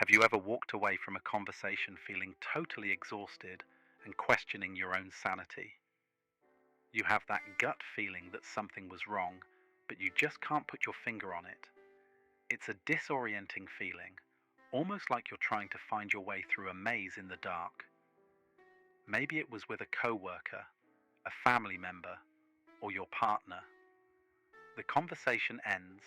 Have you ever walked away from a conversation feeling totally exhausted and questioning your own sanity? You have that gut feeling that something was wrong, but you just can't put your finger on it. It's a disorienting feeling, almost like you're trying to find your way through a maze in the dark. Maybe it was with a coworker, a family member, or your partner. The conversation ends,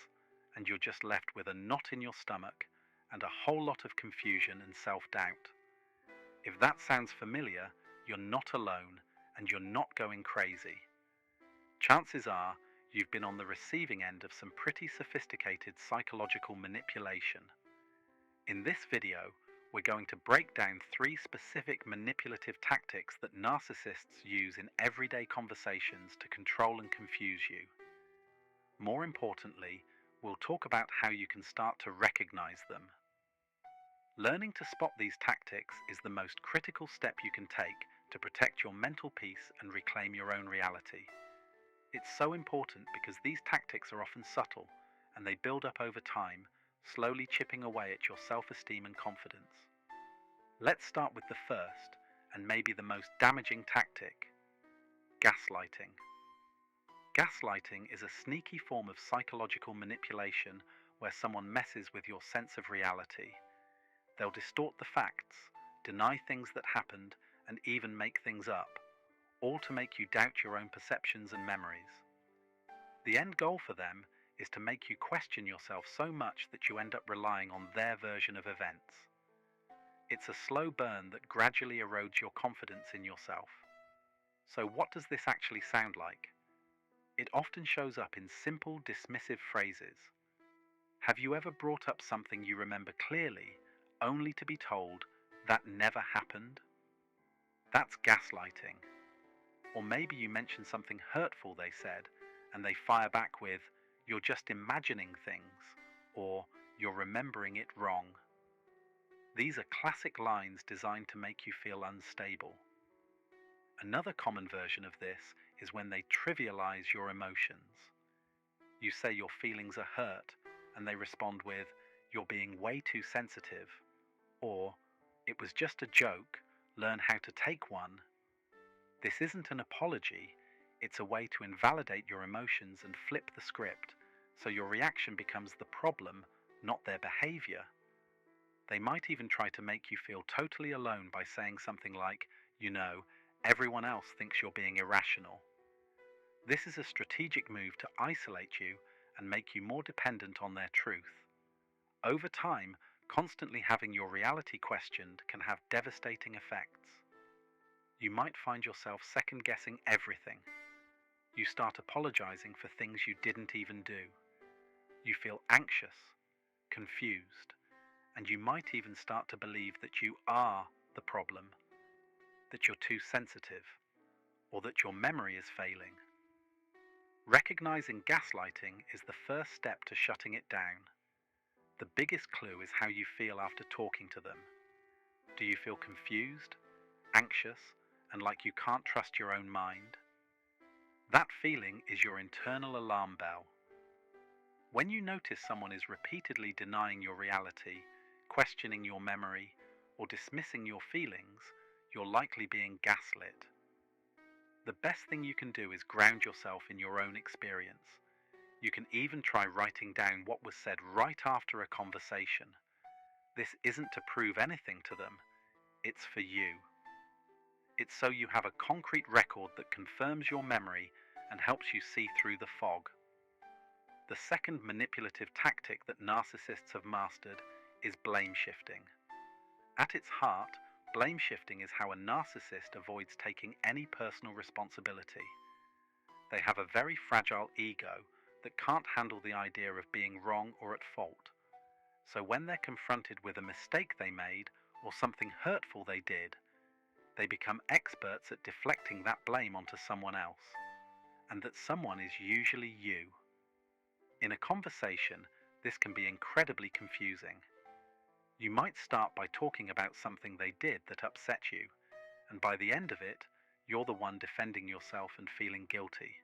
and you're just left with a knot in your stomach and a whole lot of confusion and self-doubt. If that sounds familiar, you're not alone and you're not going crazy. Chances are you've been on the receiving end of some pretty sophisticated psychological manipulation. In this video, we're going to break down 3 specific manipulative tactics that narcissists use in everyday conversations to control and confuse you. More importantly, we'll talk about how you can start to recognize them. Learning to spot these tactics is the most critical step you can take to protect your mental peace and reclaim your own reality. It's so important because these tactics are often subtle and they build up over time, slowly chipping away at your self-esteem and confidence. Let's start with the first and maybe the most damaging tactic: gaslighting. Gaslighting is a sneaky form of psychological manipulation where someone messes with your sense of reality. They'll distort the facts, deny things that happened, and even make things up, all to make you doubt your own perceptions and memories. The end goal for them is to make you question yourself so much that you end up relying on their version of events. It's a slow burn that gradually erodes your confidence in yourself. So what does this actually sound like? It often shows up in simple, dismissive phrases. Have you ever brought up something you remember clearly, only to be told that never happened? That's gaslighting. Or maybe you mention something hurtful they said, and they fire back with, "You're just imagining things," or "You're remembering it wrong." These are classic lines designed to make you feel unstable. Another common version of this is when they trivialize your emotions. You say your feelings are hurt, and they respond with, "You're being way too sensitive," or "It was just a joke, learn how to take one." This isn't an apology, it's a way to invalidate your emotions and flip the script, so your reaction becomes the problem, not their behavior. They might even try to make you feel totally alone by saying something like, "Everyone else thinks you're being irrational." This is a strategic move to isolate you and make you more dependent on their truth. Over time, constantly having your reality questioned can have devastating effects. You might find yourself second-guessing everything. You start apologizing for things you didn't even do. You feel anxious, confused, and you might even start to believe that you are the problem, that you're too sensitive, or that your memory is failing. Recognizing gaslighting is the first step to shutting it down. The biggest clue is how you feel after talking to them. Do you feel confused, anxious, and like you can't trust your own mind? That feeling is your internal alarm bell. When you notice someone is repeatedly denying your reality, questioning your memory, or dismissing your feelings, you're likely being gaslit. The best thing you can do is ground yourself in your own experience. You can even try writing down what was said right after a conversation. This isn't to prove anything to them, it's for you. It's so you have a concrete record that confirms your memory and helps you see through the fog. The second manipulative tactic that narcissists have mastered is blame shifting. At its heart, blame shifting is how a narcissist avoids taking any personal responsibility. They have a very fragile ego that can't handle the idea of being wrong or at fault. So when they're confronted with a mistake they made or something hurtful they did, they become experts at deflecting that blame onto someone else, and that someone is usually you. In a conversation, this can be incredibly confusing. You might start by talking about something they did that upset you, and by the end of it, you're the one defending yourself and feeling guilty.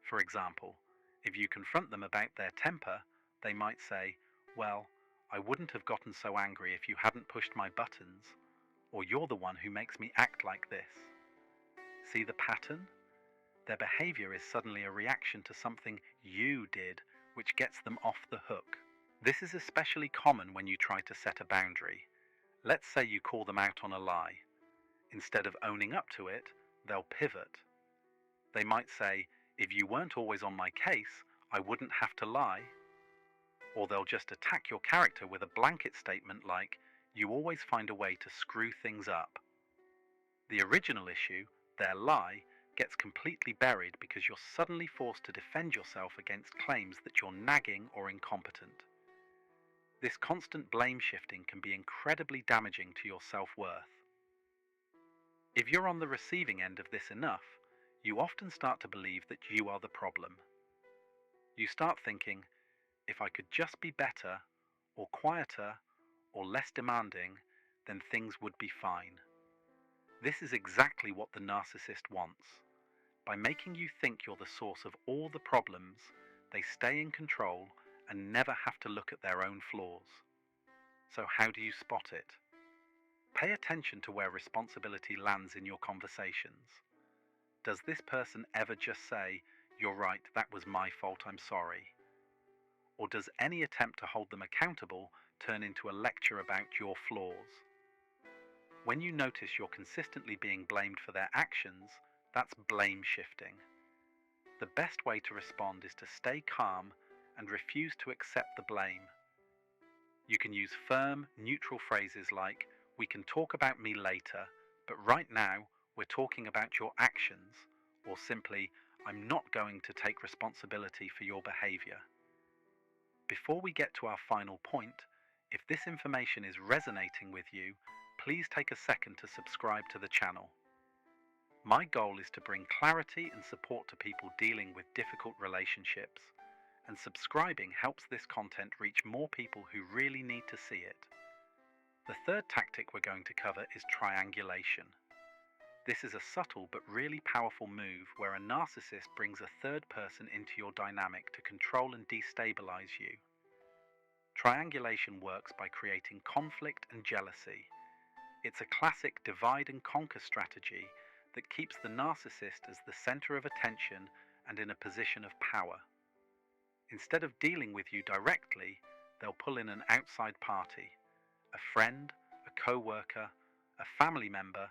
For example, if you confront them about their temper, they might say, "Well, I wouldn't have gotten so angry if you hadn't pushed my buttons, or you're the one who makes me act like this. See the pattern? Their behavior is suddenly a reaction to something you did, which gets them off the hook. This is especially common when you try to set a boundary. Let's say you call them out on a lie. Instead of owning up to it, they'll pivot. They might say, "If you weren't always on my case, I wouldn't have to lie." Or they'll just attack your character with a blanket statement like, "You always find a way to screw things up." The original issue, their lie, gets completely buried because you're suddenly forced to defend yourself against claims that you're nagging or incompetent. This constant blame shifting can be incredibly damaging to your self-worth. If you're on the receiving end of this enough, you often start to believe that you are the problem. You start thinking, if I could just be better, or quieter, or less demanding, then things would be fine. This is exactly what the narcissist wants. By making you think you're the source of all the problems, they stay in control and never have to look at their own flaws. So how do you spot it? Pay attention to where responsibility lands in your conversations. Does this person ever just say, "You're right, that was my fault, I'm sorry"? Or does any attempt to hold them accountable turn into a lecture about your flaws? When you notice you're consistently being blamed for their actions, that's blame shifting. The best way to respond is to stay calm and refuse to accept the blame. You can use firm, neutral phrases like, "We can talk about me later, but right now we're talking about your actions," or simply, "I'm not going to take responsibility for your behavior." Before we get to our final point, if this information is resonating with you, please take a second to subscribe to the channel. My goal is to bring clarity and support to people dealing with difficult relationships, and subscribing helps this content reach more people who really need to see it. The third tactic we're going to cover is triangulation. This is a subtle but really powerful move where a narcissist brings a third person into your dynamic to control and destabilize you. Triangulation works by creating conflict and jealousy. It's a classic divide and conquer strategy that keeps the narcissist as the center of attention and in a position of power. Instead of dealing with you directly, they'll pull in an outside party, a friend, a co-worker, a family member,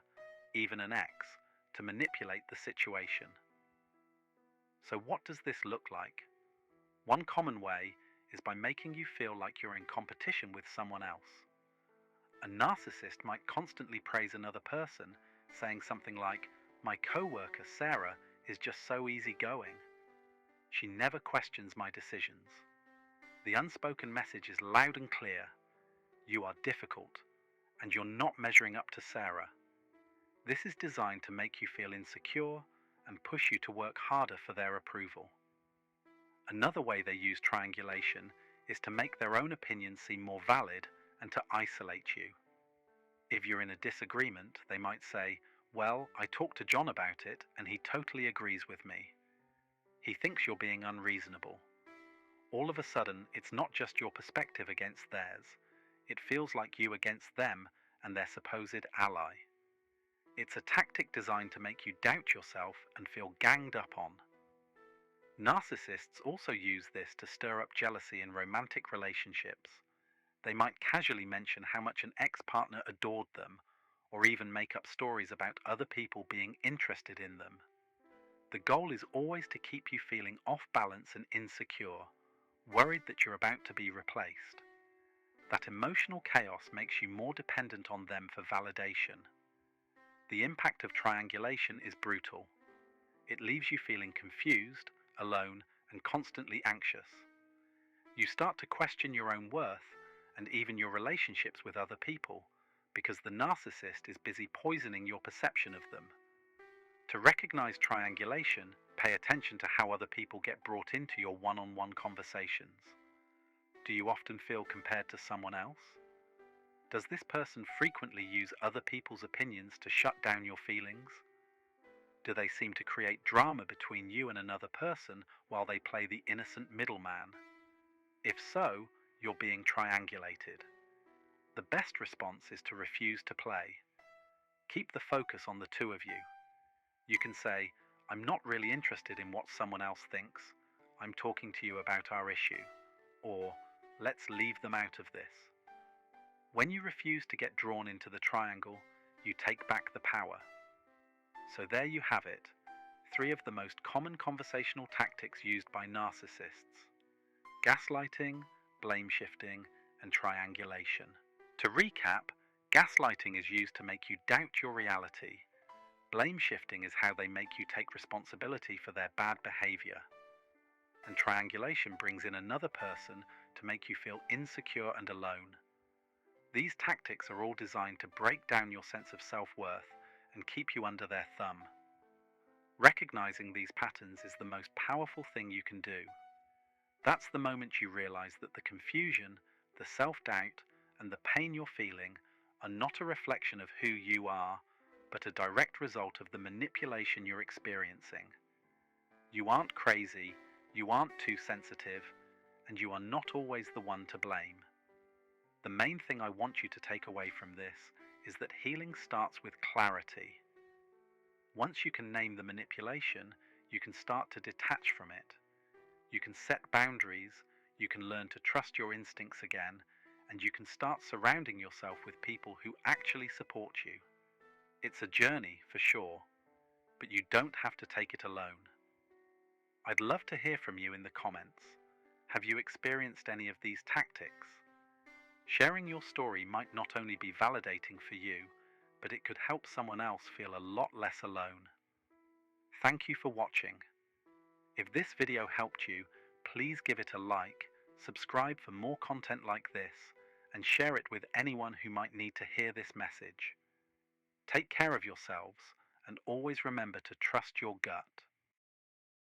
even an ex, to manipulate the situation. So what does this look like? One common way is by making you feel like you're in competition with someone else. A narcissist might constantly praise another person, saying something like, "My co-worker Sarah is just so easygoing. She never questions my decisions." The unspoken message is loud and clear. You are difficult, and you're not measuring up to Sarah. This is designed to make you feel insecure and push you to work harder for their approval. Another way they use triangulation is to make their own opinions seem more valid and to isolate you. If you're in a disagreement, they might say, "Well, I talked to John about it and he totally agrees with me. He thinks you're being unreasonable." All of a sudden, it's not just your perspective against theirs. It feels like you against them and their supposed ally. It's a tactic designed to make you doubt yourself and feel ganged up on. Narcissists also use this to stir up jealousy in romantic relationships. They might casually mention how much an ex-partner adored them, or even make up stories about other people being interested in them. The goal is always to keep you feeling off balance and insecure, worried that you're about to be replaced. That emotional chaos makes you more dependent on them for validation. The impact of triangulation is brutal. It leaves you feeling confused, alone, and constantly anxious. You start to question your own worth and even your relationships with other people because the narcissist is busy poisoning your perception of them. To recognize triangulation, pay attention to how other people get brought into your one-on-one conversations. Do you often feel compared to someone else? Does this person frequently use other people's opinions to shut down your feelings? Do they seem to create drama between you and another person while they play the innocent middleman? If so, you're being triangulated. The best response is to refuse to play. Keep the focus on the two of you. You can say, "I'm not really interested in what someone else thinks. I'm talking to you about our issue." Or, "Let's leave them out of this." When you refuse to get drawn into the triangle, you take back the power. So there you have it, 3 of the most common conversational tactics used by narcissists: gaslighting, blameshifting, and triangulation. To recap, gaslighting is used to make you doubt your reality. Blameshifting is how they make you take responsibility for their bad behavior. And triangulation brings in another person to make you feel insecure and alone. These tactics are all designed to break down your sense of self-worth and keep you under their thumb. Recognizing these patterns is the most powerful thing you can do. That's the moment you realize that the confusion, the self-doubt, and the pain you're feeling are not a reflection of who you are, but a direct result of the manipulation you're experiencing. You aren't crazy, you aren't too sensitive, and you are not always the one to blame. The main thing I want you to take away from this is that healing starts with clarity. Once you can name the manipulation, you can start to detach from it. You can set boundaries, you can learn to trust your instincts again, and you can start surrounding yourself with people who actually support you. It's a journey, for sure, but you don't have to take it alone. I'd love to hear from you in the comments. Have you experienced any of these tactics? Sharing your story might not only be validating for you, but it could help someone else feel a lot less alone. Thank you for watching. If this video helped you, please give it a like, subscribe for more content like this, and share it with anyone who might need to hear this message. Take care of yourselves, and always remember to trust your gut.